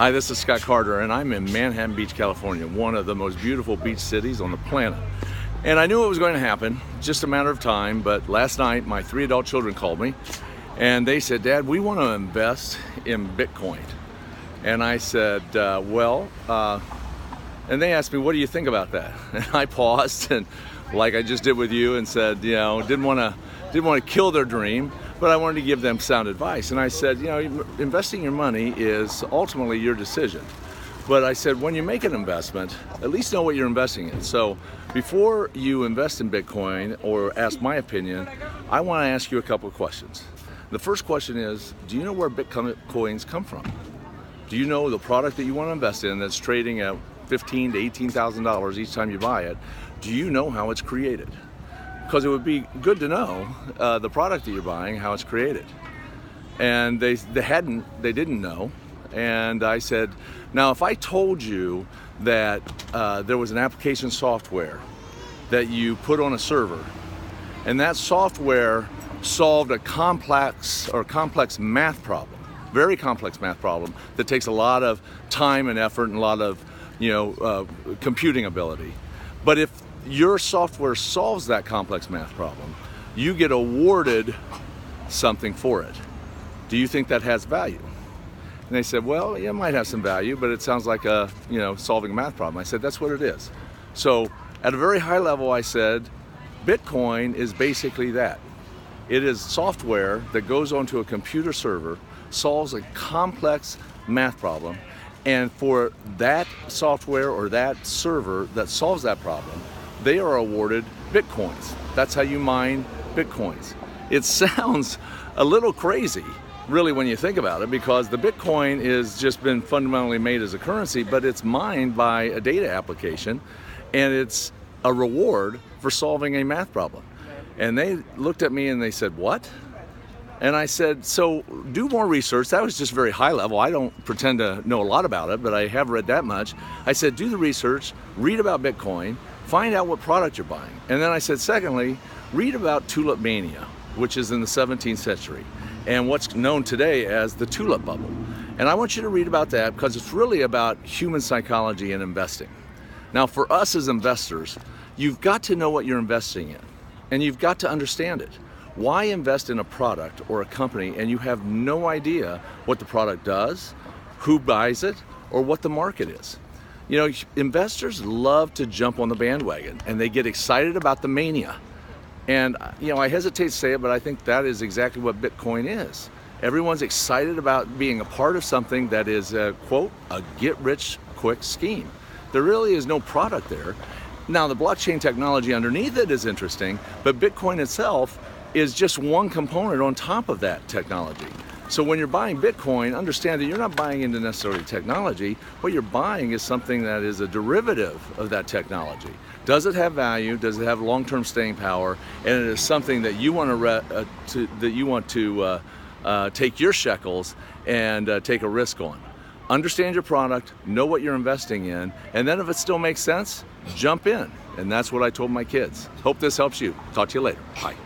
Hi, this is Scott Carter, and I'm in Manhattan Beach, California, one of the most beautiful beach cities on the planet. And I knew it was going to happen, just a matter of time, but last night my 3 adult children called me, and they said, "Dad, we want to invest in Bitcoin." And I said, and they asked me, "What do you think about that?" And I paused, and like I just did with you, and said, didn't want to kill their dream, but I wanted to give them sound advice. And I said, investing your money is ultimately your decision. But I said, when you make an investment, at least know what you're investing in. So before you invest in Bitcoin or ask my opinion, I want to ask you a couple of questions. The first question is, do you know where Bitcoins come from? Do you know the product that you want to invest in that's trading at $15,000 to $18,000 each time you buy it? Do you know how it's created? Because it would be good to know the product that you're buying, how it's created. And they didn't know. And I said, now if I told you that there was an application software that you put on a server, and that software solved a complex math problem, very complex math problem that takes a lot of time and effort and a lot of computing ability. But if your software solves that complex math problem, you get awarded something for it. Do you think that has value? And they said, well, yeah, it might have some value, but it sounds like solving a math problem. I said, that's what it is. So at a very high level, I said, Bitcoin is basically that. It is software that goes onto a computer server, solves a complex math problem, and for that software or that server that solves that problem, they are awarded Bitcoins. That's how you mine Bitcoins. It sounds a little crazy, really, when you think about it, because the Bitcoin is just been fundamentally made as a currency, but it's mined by a data application, and it's a reward for solving a math problem. And they looked at me and they said, what? And I said, so do more research. That was just very high level. I don't pretend to know a lot about it, but I have read that much. I said, do the research, read about Bitcoin, find out what product you're buying. And then I said, secondly, read about tulip mania, which is in the 17th century, and what's known today as the tulip bubble. And I want you to read about that because it's really about human psychology and investing. Now, for us as investors, you've got to know what you're investing in, and you've got to understand it. Why invest in a product or a company and you have no idea what the product does, who buys it, or what the market is? Investors love to jump on the bandwagon and they get excited about the mania. And I hesitate to say it, but I think that is exactly what Bitcoin is. Everyone's excited about being a part of something that is, quote, a get-rich-quick scheme. There really is no product there. Now, the blockchain technology underneath it is interesting, but Bitcoin itself is just one component on top of that technology. So when you're buying Bitcoin, understand that you're not buying into necessarily technology. What you're buying is something that is a derivative of that technology. Does it have value? Does it have long-term staying power? And it is something that you want to take your shekels and take a risk on. Understand your product, know what you're investing in, and then if it still makes sense, jump in. And that's what I told my kids. Hope this helps you. Talk to you later. Bye.